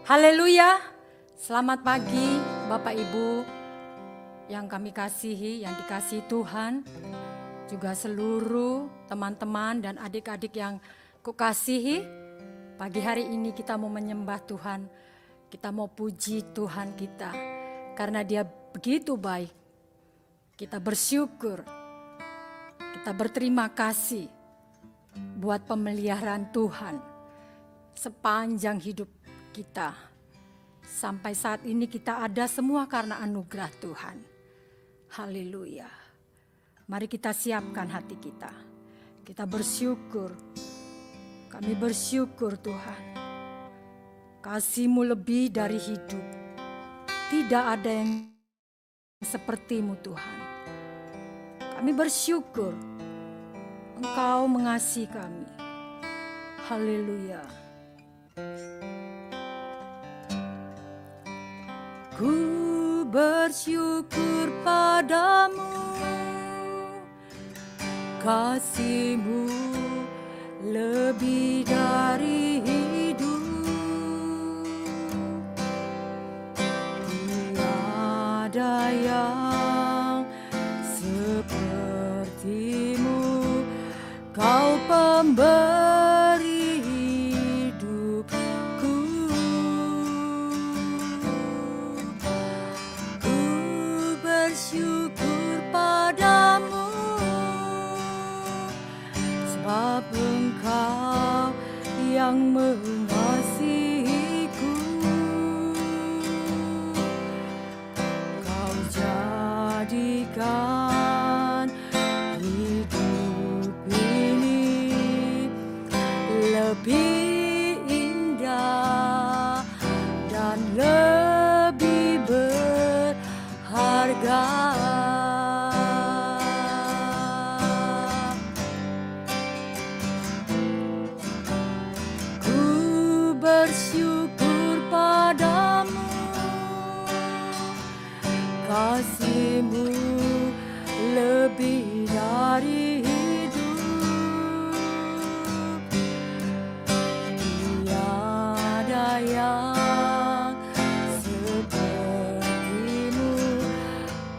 Haleluya, selamat pagi Bapak Ibu yang kami kasihi, yang dikasihi Tuhan. Juga seluruh teman-teman dan adik-adik yang kukasihi. Pagi hari ini kita mau menyembah Tuhan, kita mau puji Tuhan kita. Karena Dia begitu baik, kita bersyukur, kita berterima kasih buat pemeliharaan Tuhan sepanjang hidup kita. Sampai saat ini kita ada semua karena anugerah Tuhan. Haleluya. Mari kita siapkan hati kita. Kita bersyukur. Kami bersyukur Tuhan. Kasih-Mu lebih dari hidup. Tidak ada yang seperti-Mu Tuhan. Kami bersyukur Engkau mengasihi kami. Haleluya. Ku bersyukur padamu, kasih-Mu lebih dari hidup. Tiada yang seperti-Mu, Kau pemberi hidupku. Ku bersyukur padamu, sebab Engkau yang mengasihiku. Kau jadikan hidup ini lebih indah dan lebih berharga. Ku bersyukur padamu, kasih-Mu lebih dari hidup. Tiada yang seperti-Mu,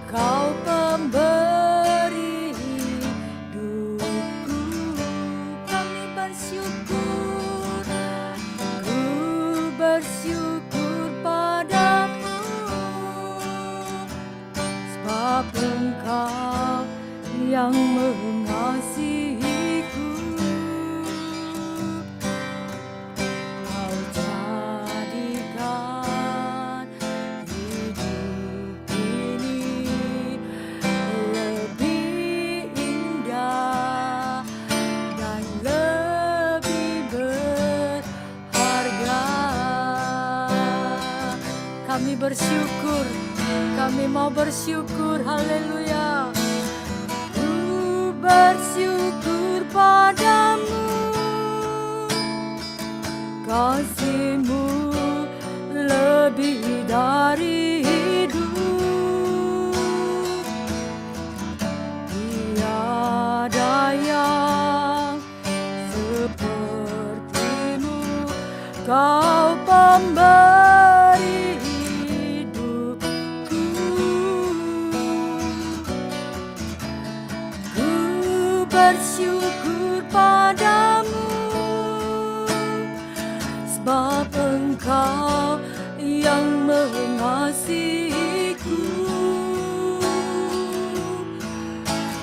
Kau pemberi hidupku. Kami bersyukur, ku bersyukur padamu, sebab Engkau yang mengasihiku. Kau jadikan hidup ini lebih indah dan lebih berharga. Kami bersyukur, kami mau bersyukur, haleluya. Ku bersyukur padamu, kasih-Mu lebih dari hidup. Tiada yang seperti-Mu, Kau pemberi hidupku. Ku bersyukur padamu, sebab Engkau yang mengasihiku.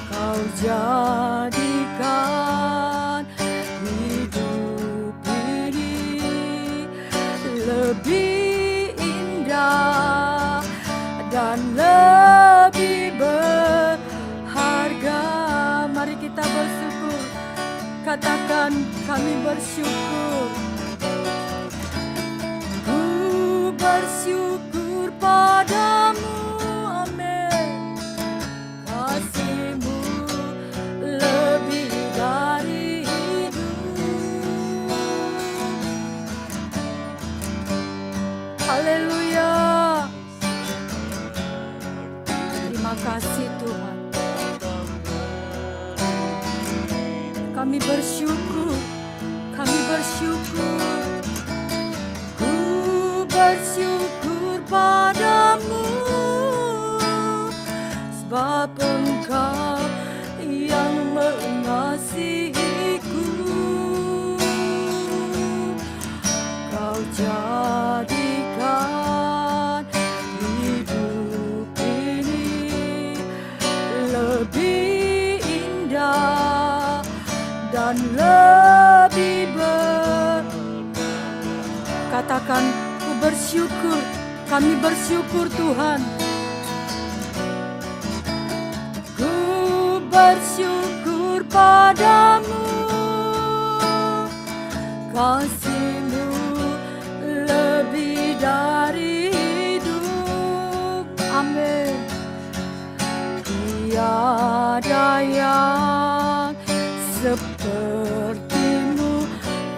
Kau jadikan hidup ini lebih indah dan lebih berharga. Mari kita bersyukur, katakan kami bersyukur. Ku bersyukur padamu, amin. Kasih-Mu lebih dari hidup. Haleluya. Terima kasih Tuhan. Kami bersyukur, kami bersyukur. katakan, ku bersyukur, kami bersyukur Tuhan. Ku bersyukur padamu, kasih-Mu lebih dari hidup. Amin. Tiada yang seperti-Mu,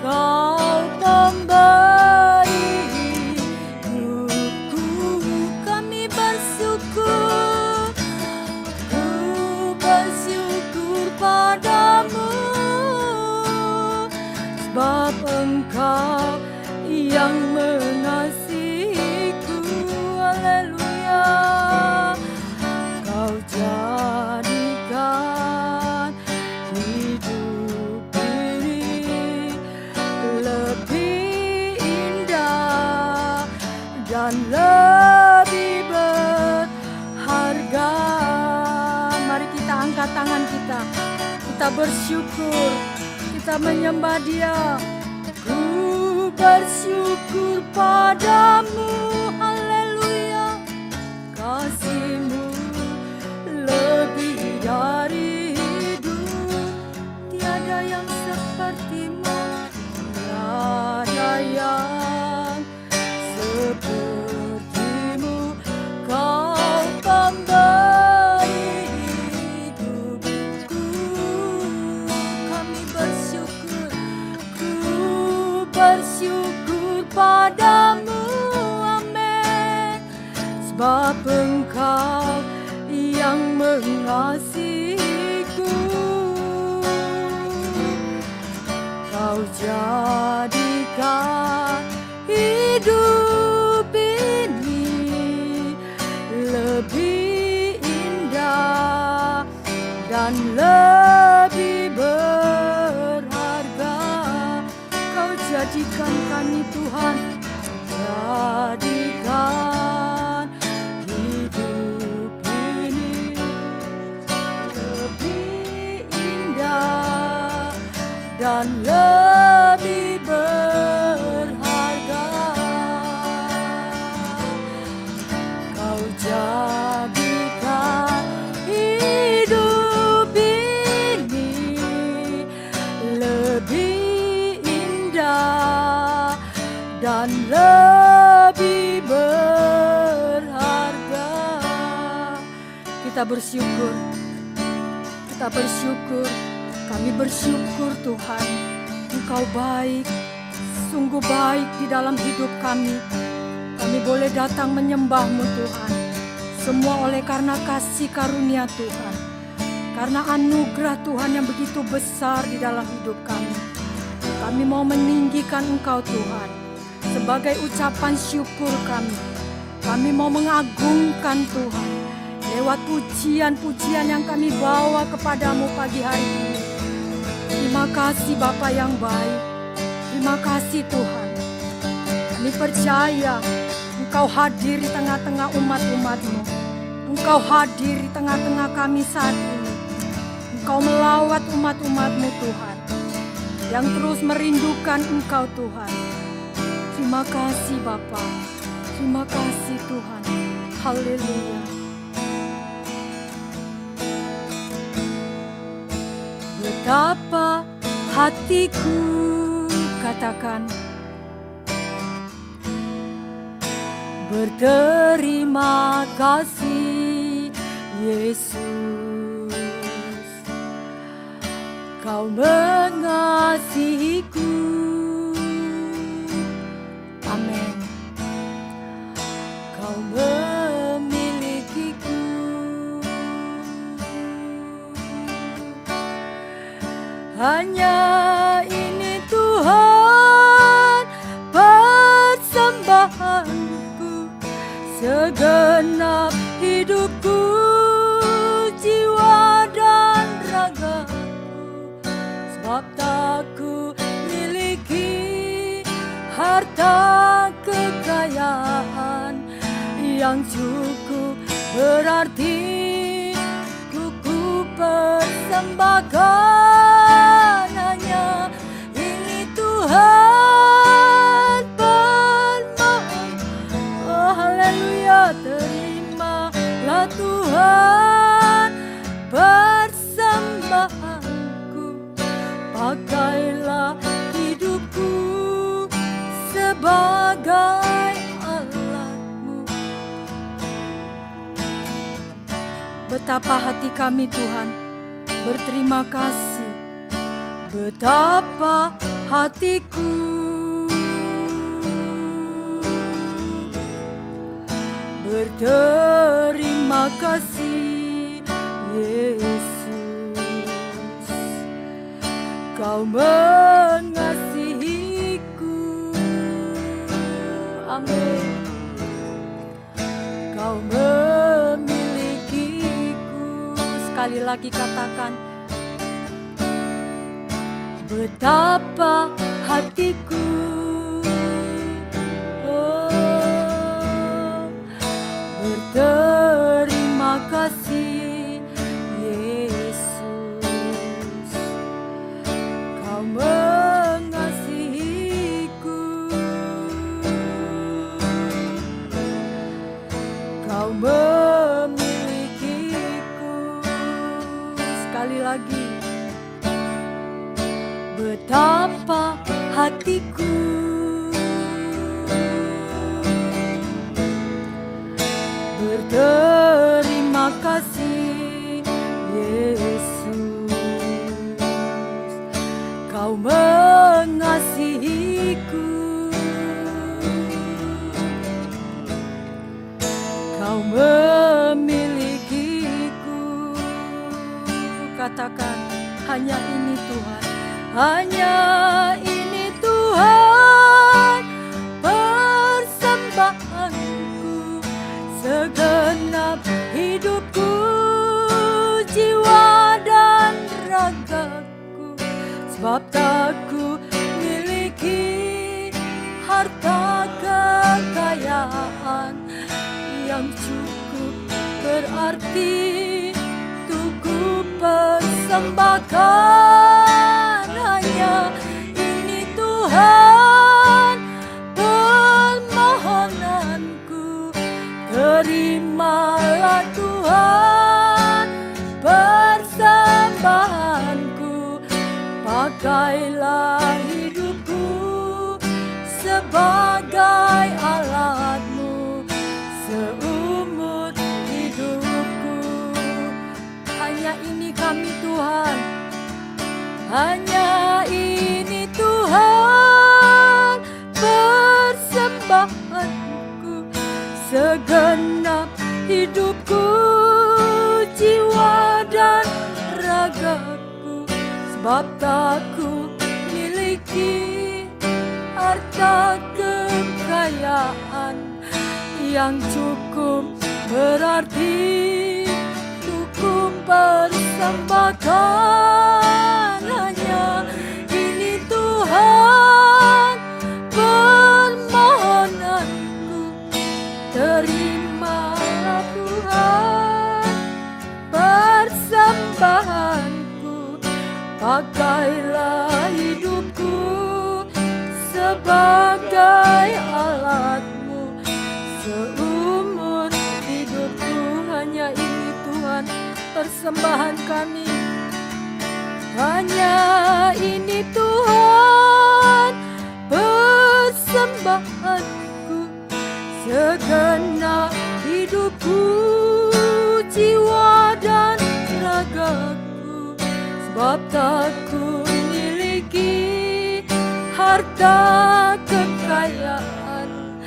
Kau pemberi hidupku. Kami bersyukur, ku bersyukur padamu, sebab Engkau yang mengasihiku. Haleluya. Kau jadikan hidup ini lebih indah dan lebih berharga. Mari kita angkat tangan kita, kita bersyukur, kita menyembah Dia. Ku bersyukur padamu, haleluya. Kasih-Mu lebih dari hidup. Tiada yang seperti-Mu, tiada yang seperti-Mu. Kau pemberi hidupku. Kami bersyukur, ku bersyukur padamu, amin. Sebab Engkau yang mengasihiku. Kau jadikan hidup ini lebih indah dan lebih berharga. Kau jadikan kami Tuhan, jadikan hidup ini lebih indah dan lebih berharga. Kau jadikan hidup ini lebih indah dan lebih berharga. Kita bersyukur, kita bersyukur, kami bersyukur Tuhan. Engkau baik, sungguh baik di dalam hidup kami. Kami boleh datang menyembah-Mu Tuhan. Semua oleh karena kasih karunia Tuhan, karena anugerah Tuhan yang begitu besar di dalam hidup kami. Kami mau meninggikan Engkau Tuhan sebagai ucapan syukur kami. Kami mau mengagungkan Tuhan lewat pujian-pujian yang kami bawa kepadamu pagi hari ini. Terima kasih Bapa yang baik. Terima kasih Tuhan. Kami percaya Engkau hadir di tengah-tengah umat-umat-Mu. Engkau hadir di tengah-tengah kami saat ini. Engkau melawat umat-umat-Mu Tuhan, yang terus merindukan Engkau Tuhan. Terima kasih Bapa. Terima kasih Tuhan. Haleluya. Betapa hatiku katakan berterima kasih Yesus. Kau mengasihiku. Amin. Kau memilikiku. Hanya ini Tuhan persembahanku, segenap hidupku, jiwa dan ragaku. Sebab tak ku miliki harta kekayaan yang cukup berarti ku persembahkan. Hanya ini Tuhan Betapa hati kami Tuhan berterima kasih. Betapa hatiku berterima kasih, Yesus. Kau mengasihiku. Amin. Kau memilikiku. Sekali lagi katakan, betapa hatiku berterima kasih, Yesus. Kau mengasihiku. Kau memilikiku. Sekali lagi, betapa hatiku berterima kasih, Yesus. Kau mengasihiku. Kau memilikiku. Katakan, hanya ini Tuhan. Hanya ini Tuhan persembahanku, segenap hidupku, jiwa dan ragaku. Sebab tak ku miliki harta kekayaan yang cukup berarti untuk ku persembahkan. Hanya ini Tuhan permohonanku. Terimalah Tuhan persembahanku. Pakailah hidupku sebagai alatmu seumur hidupku. Hanya ini kami Tuhan. Hanya ini Tuhan persembahanku, segenap hidupku, jiwa dan ragaku. Sebab tak ku miliki harta kekayaan yang cukup berarti untuk ku persembahkan. Hanya ini Tuhan permohonanku. Terimalah Tuhan persembahanku. Pakailah hidupku sebagai alatmu seumur hidupku. Hanya ini Tuhan persembahan kami. Hanya ini Tuhan persembahanku, segenap hidupku, jiwa dan ragaku. Sebab tak ku miliki harta kekayaan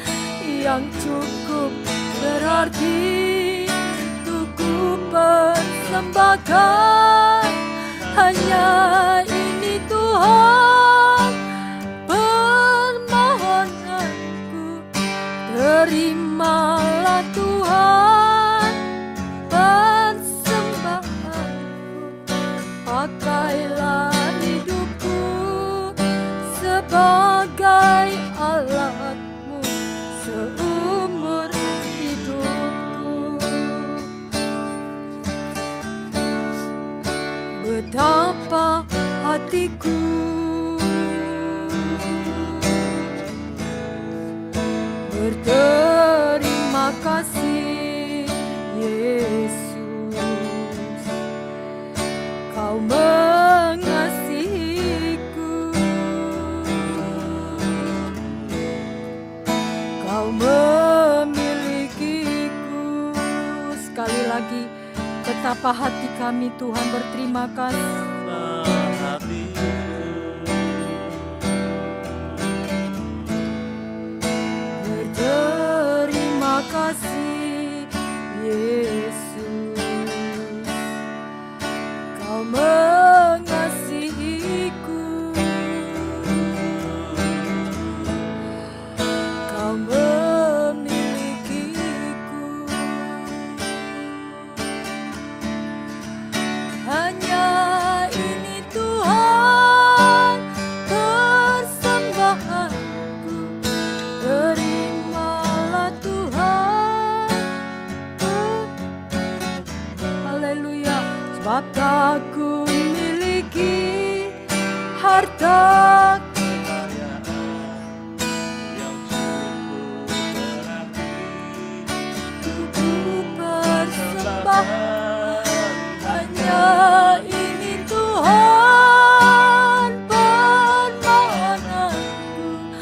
yang cukup berarti untuk ku persembahkan. Hanya ini Tuhan permohonanku. Terimalah Tuhan persembahanku. Pakailah hidupku sebagai alatmu seumur hidupku. Betapa hatiku berterima kasih, Yesus. Kau mengasihiku. Kau memilikiku. Sekali lagi, Sapa hati kami Tuhan berterima kasih. Berterima kasih Yesus, Kau mengasihiku, Kau memilikiku. Hanya ini Tuhan persembahanku, terimalah Tuhan. Haleluya. Sebab tak ku miliki harta ku persembahkan. Hanya ini Tuhan permohonanku,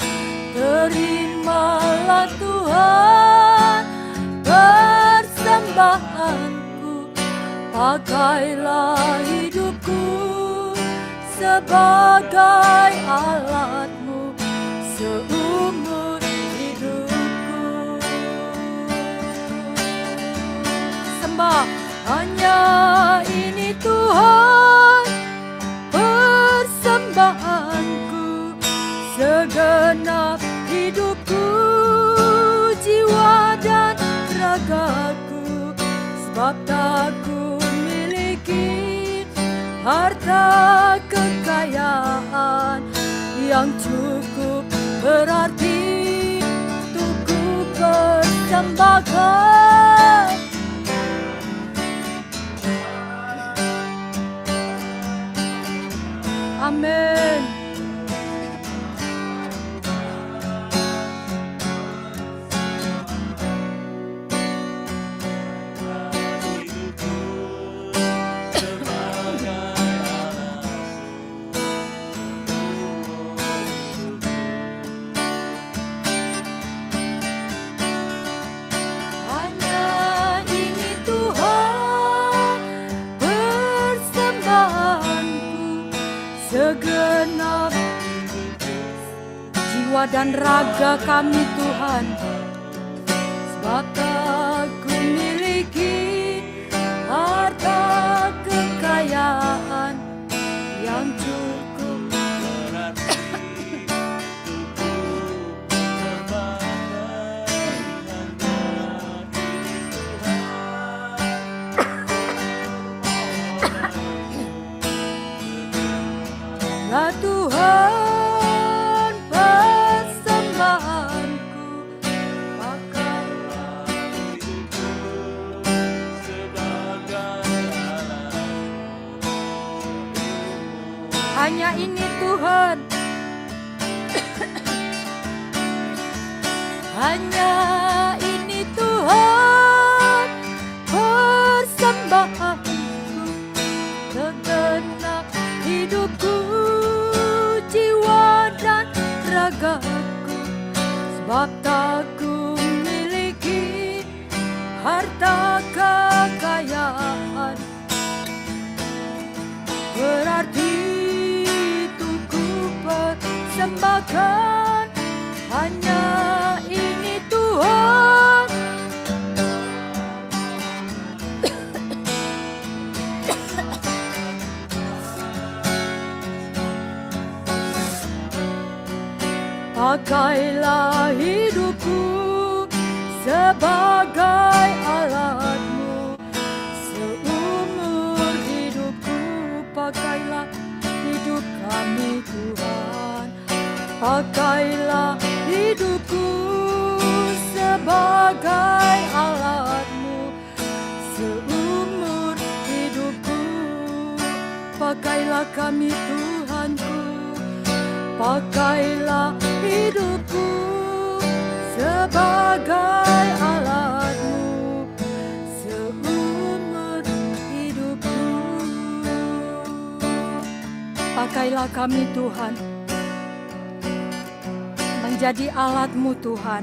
terimalah Tuhan persembahanku. Pakailah hidupku sebagai alatmu seumur hidupku. Sembah. Hanya ini Tuhan persembahanku, segenap hidupku, jiwa dan ragaku. Sebab tak ku miliki harta kekayaan yang cukup berarti untuk ku persembahkan. Amin. Hanya ini Tuhan persembahanku, segenap jiwa dan raga kami Tuhan. Sebab tak ku miliki harta kekayaan yang cukup ya Tuhan persembahanku, pakailah hidupku sebagai alat. Hanya ini Tuhan. Hanya ini Tuhan persembahanku, segenap hidupku, jiwa dan ragaku. Sebab tak ku miliki harta kekayaan berarti untuk ku persembahkan. Hanya ini Tuhan pakailah hidupku sebagai alatmu seumur hidupku. Pakailah hidup kami Tuhan, pakailah hidupku sebagai alatmu seumur hidupku. Pakailah kami Tuhanku, pakailah hidupku sebagai alatmu seumur hidupku. Pakailah kami Tuhan, menjadi alat-Mu Tuhan,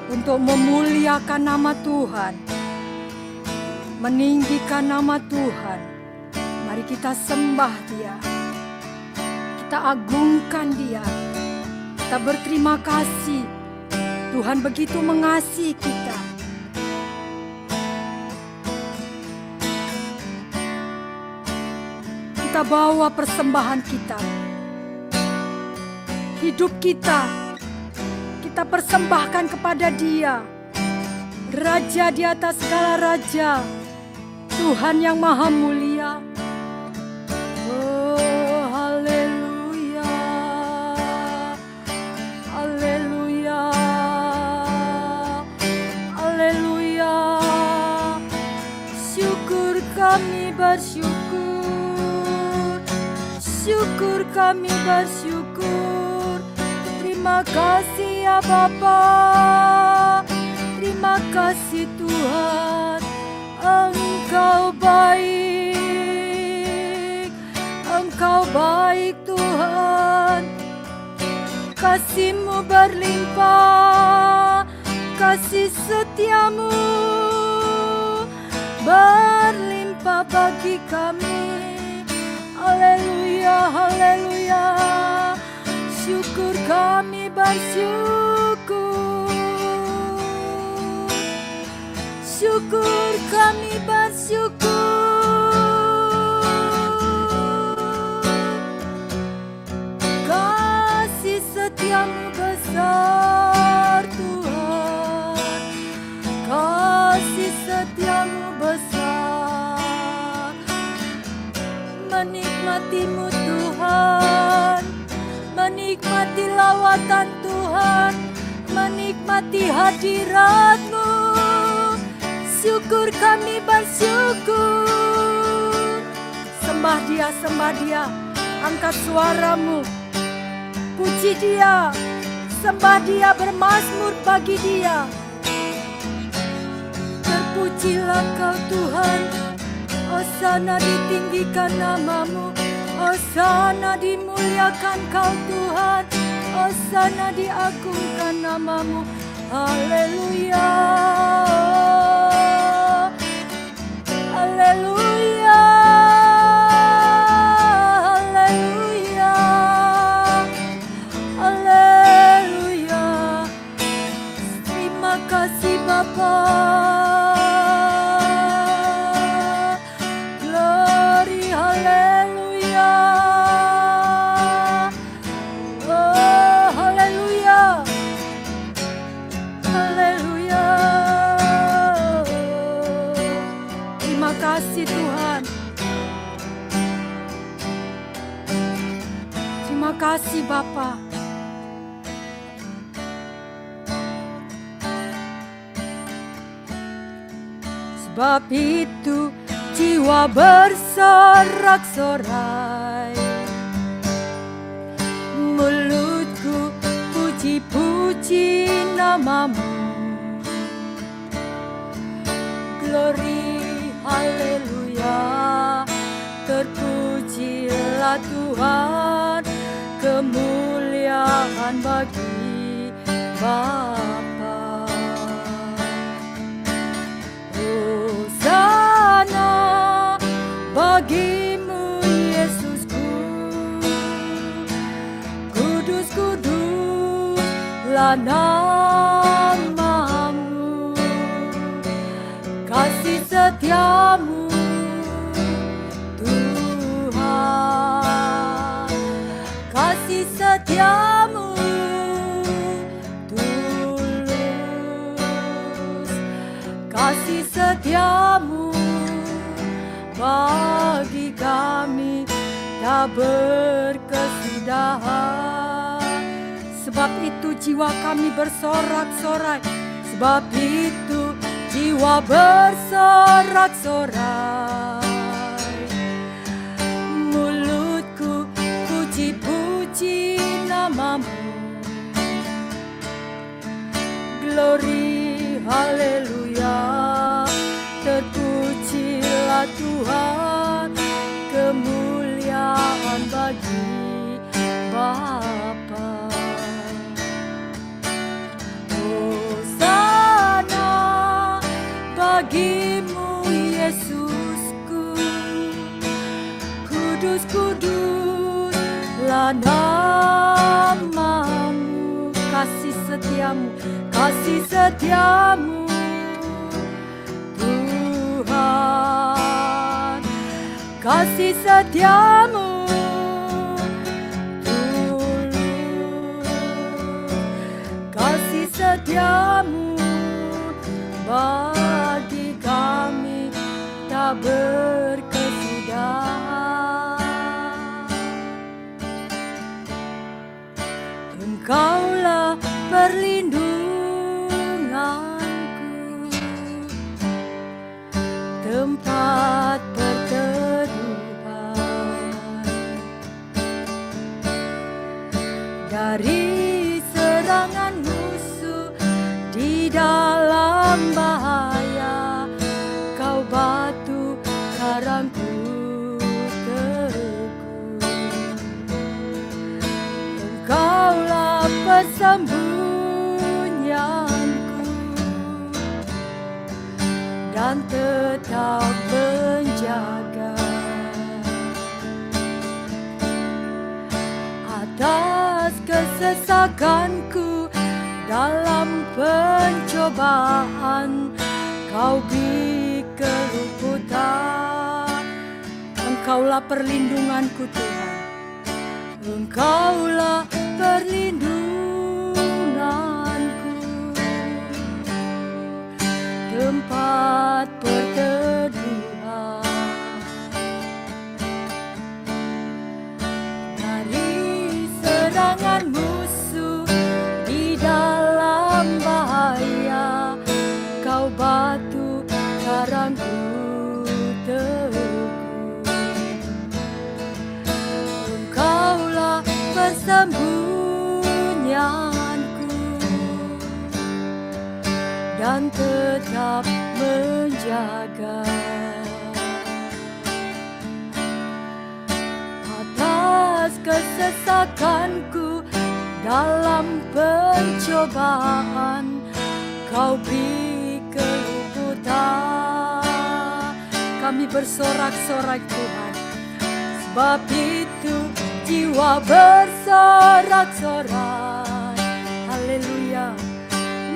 untuk memuliakan nama Tuhan, meninggikan nama Tuhan. Mari kita sembah Dia, kita agungkan Dia, kita berterima kasih. Tuhan begitu mengasihi kita. Kita bawa persembahan kita, hidup kita, kita persembahkan kepada Dia, Raja di atas segala raja, Tuhan yang maha mulia. Oh, haleluya, haleluya, haleluya. Syukur kami bersyukur, syukur kami bersyukur. Terima kasih ya Bapa, terima kasih Tuhan. Engkau baik, Engkau baik Tuhan. Kasih-Mu berlimpah, kasih setia-Mu berlimpah bagi kami. Haleluya, haleluya. Syukur kami bersyukur, syukur kami bersyukur. Kasih setia-Mu besar Tuhan, kasih setia-Mu besar. Menikmati-Mu Tuhan, menikmati lawatan Tuhan, menikmati hadirat-Mu. Syukur kami bersyukur. Sembah Dia, sembah Dia. Angkat suaramu, puji Dia, sembah Dia, bermazmur bagi Dia. Terpujilah Kau Tuhan, hosana ditinggikan nama-Mu, hosana dimuliakan Kau Tuhan, hosana diagungkan nama-Mu. Haleluya, haleluya, haleluya, haleluya. Terima kasih Bapa. Glory, haleluya. Oh, haleluya. Haleluya. Terima kasih Tuhan. Terima kasih Bapa. Sebab itu jiwa bersorak-sorai, mulutku puji-puji nama-Mu. Glory, haleluya. Terpujilah Tuhan, kemuliaan bagi Bapa. Hosana bagi-Mu Yesusku, kudus-kuduslah nama-Mu. Kasih setia-Mu Tuhan, kasih setia-Mu tulus, kasih setia-Mu bagi kami tak berkesudahan. Sebab itu jiwa kami bersorak-sorai, sebab itu jiwa bersorak-sorai. Mulutku puji-puji nama-Mu. Glory, haleluya. Terpujilah Tuhan, kemuliaan bagi Bapa. Hosana bagi-Mu Yesus. setiamu, kasih setiamu Tuhan, kasih setiamu tulus, kasih setiamu bagi kami tak berkesudahan. Engkaulah perlindunganku, tempat perteduhan dari serangan musuh di dalam bahaya. Kau batu karangku teguh, Engkaulah persembunyianku dan tetap menjaga atas kesesakanku dalam pencobaan. Kau beri keluputan, Engkaulah perlindunganku Tuhan, Engkaulah perlindunganku, tempat perteduhan dari serangan musuh di dalam bahaya. Kau batu karangku teguh, Engkaulah persembunyianku dan tetap menjaga atas kesesakanku dalam pencobaan. Kau beri keluputan, kami bersorak-sorak Tuhan, sebab itu jiwa bersorak-sorak. Haleluya,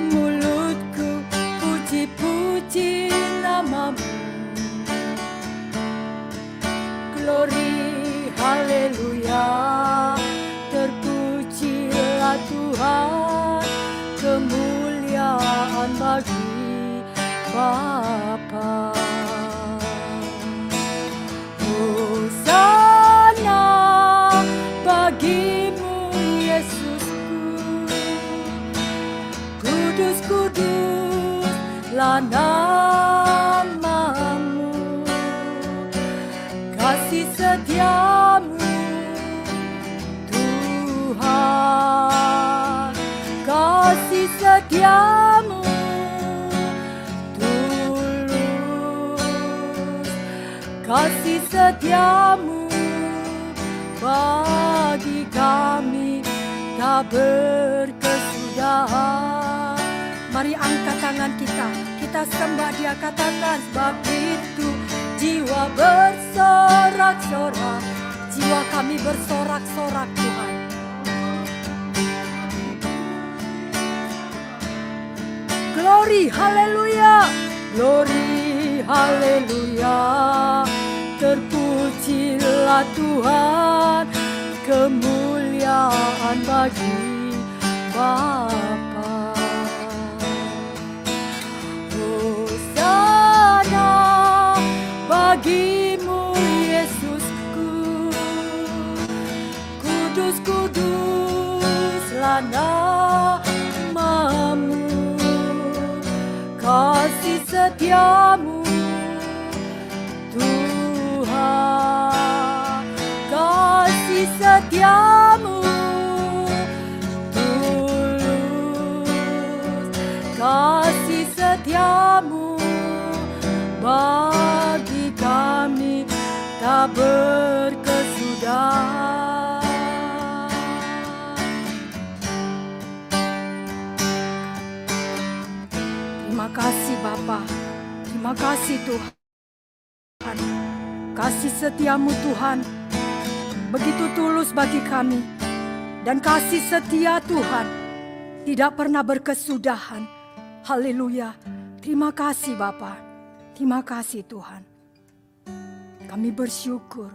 mulutku puji-puji namamu. Glory, haleluya, terpujilah Tuhan, kemuliaan bagi Bapa. Hosana bagimu Yesusku, kudus kuduslah namamu, kasih setiamu Tuhan, kasih setiamu kasih setiamu bagi kami tak berkesudahan. Mari angkat tangan kita sembah Dia, katakan, sebab itu jiwa bersorak-sorak, jiwa kami bersorak-sorak Tuhan. Glory, haleluya, glory, haleluya, terpujilah Tuhan, kemuliaan bagi Bapa. Hosana bagimu Yesusku, kudus kuduslah namamu, kasih setiamu Tuhan, kasih setiamu tulus, kasih setiamu bagi kami tak berkesudahan. Terima kasih Bapa, terima kasih Tuhan. Kasih setiamu Tuhan begitu tulus bagi kami, dan kasih setia Tuhan tidak pernah berkesudahan. Haleluya. Terima kasih Bapa. Terima kasih Tuhan. Kami bersyukur.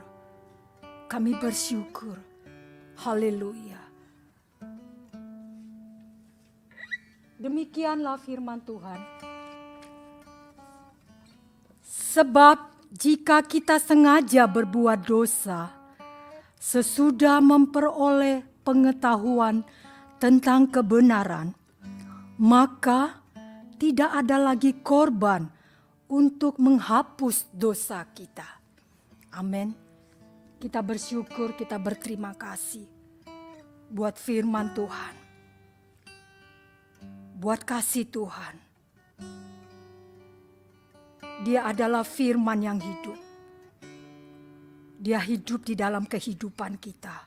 Kami bersyukur. Haleluya. Demikianlah firman Tuhan. Sebab jika kita sengaja berbuat dosa, sesudah memperoleh pengetahuan tentang kebenaran, maka tidak ada lagi korban untuk menghapus dosa kita. Amin. Kita bersyukur, kita berterima kasih buat firman Tuhan, buat kasih Tuhan. Dia adalah firman yang hidup. Dia hidup di dalam kehidupan kita.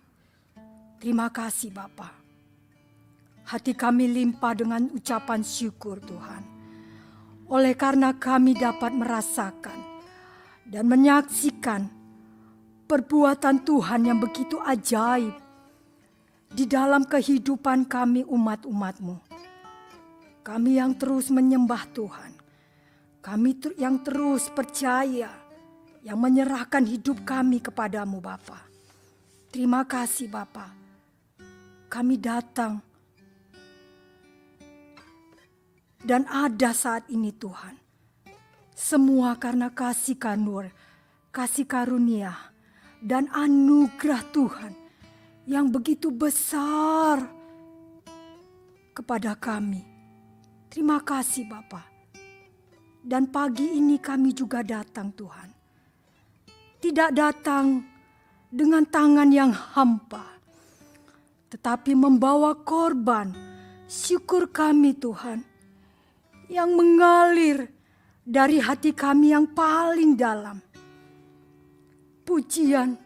Terima kasih Bapa. Hati kami limpah dengan ucapan syukur Tuhan. Oleh karena kami dapat merasakan dan menyaksikan perbuatan Tuhan yang begitu ajaib di dalam kehidupan kami umat-umat-Mu. Kami yang terus menyembah Tuhan. Kami yang terus percaya, yang menyerahkan hidup kami kepadamu Bapa. Terima kasih Bapa. Kami datang dan ada saat ini Tuhan. Semua karena kasih kasih karunia dan anugerah Tuhan yang begitu besar kepada kami. Terima kasih Bapa. Dan pagi ini kami juga datang Tuhan. Tidak datang dengan tangan yang hampa, tetapi membawa korban syukur kami Tuhan, yang mengalir dari hati kami yang paling dalam. Pujian,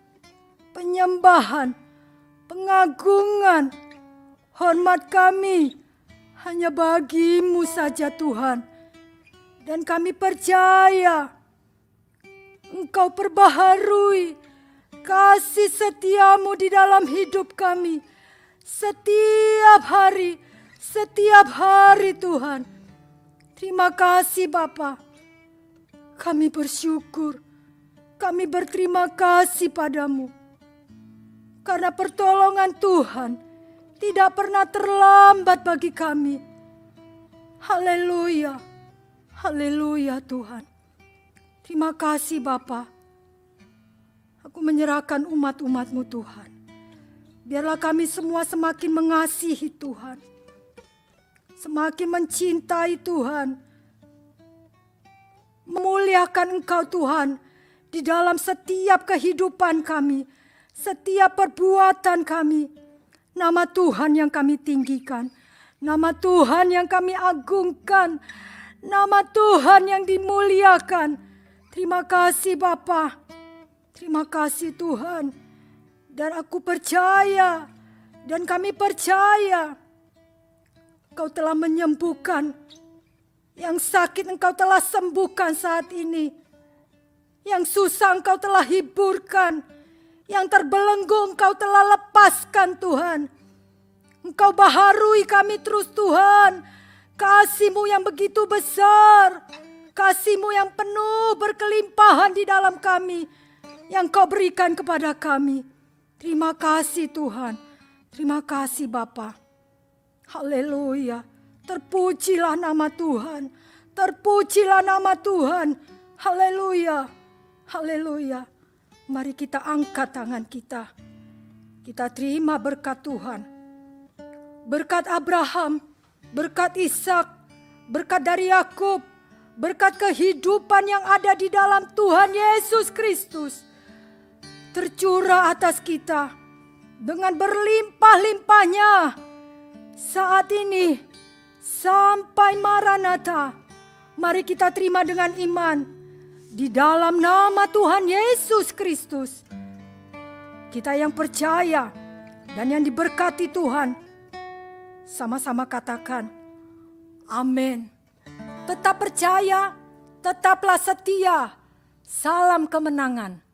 penyembahan, pengagungan, hormat kami hanya bagi-Mu saja Tuhan. Dan kami percaya Engkau perbaharui kasih setia-Mu di dalam hidup kami. Setiap hari Tuhan. Terima kasih Bapa. Kami bersyukur. Kami berterima kasih padamu. Karena pertolongan Tuhan tidak pernah terlambat bagi kami. Haleluya. Haleluya Tuhan. Terima kasih Bapa. Aku menyerahkan umat-umat-Mu Tuhan. Biarlah kami semua semakin mengasihi Tuhan. Semakin mencintai Tuhan. Memuliakan Engkau Tuhan. Di dalam setiap kehidupan kami. Setiap perbuatan kami. Nama Tuhan yang kami tinggikan. Nama Tuhan yang kami agungkan. Nama Tuhan yang dimuliakan. Terima kasih Bapa. Terima kasih Tuhan. Dan aku percaya. Dan kami percaya. Engkau telah menyembuhkan. Yang sakit Engkau telah sembuhkan saat ini. Yang susah Engkau telah hiburkan. Yang terbelenggu Engkau telah lepaskan Tuhan. Engkau baharui kami terus Tuhan. Kasih-Mu yang begitu besar. Kasih-Mu yang penuh berkelimpahan di dalam kami. Yang Kau berikan kepada kami. Terima kasih Tuhan. Terima kasih Bapa. Haleluya. Terpujilah nama Tuhan. Terpujilah nama Tuhan. Haleluya. Haleluya. Mari kita angkat tangan kita. Kita terima berkat Tuhan. Berkat Abraham. Berkat Ishak, berkat dari Yakub, berkat kehidupan yang ada di dalam Tuhan Yesus Kristus tercurah atas kita dengan berlimpah-limpahnya saat ini sampai Maranatha. Mari kita terima dengan iman di dalam nama Tuhan Yesus Kristus. Kita yang percaya dan yang diberkati Tuhan, sama-sama katakan, amin. Tetap percaya, tetaplah setia. Salam kemenangan.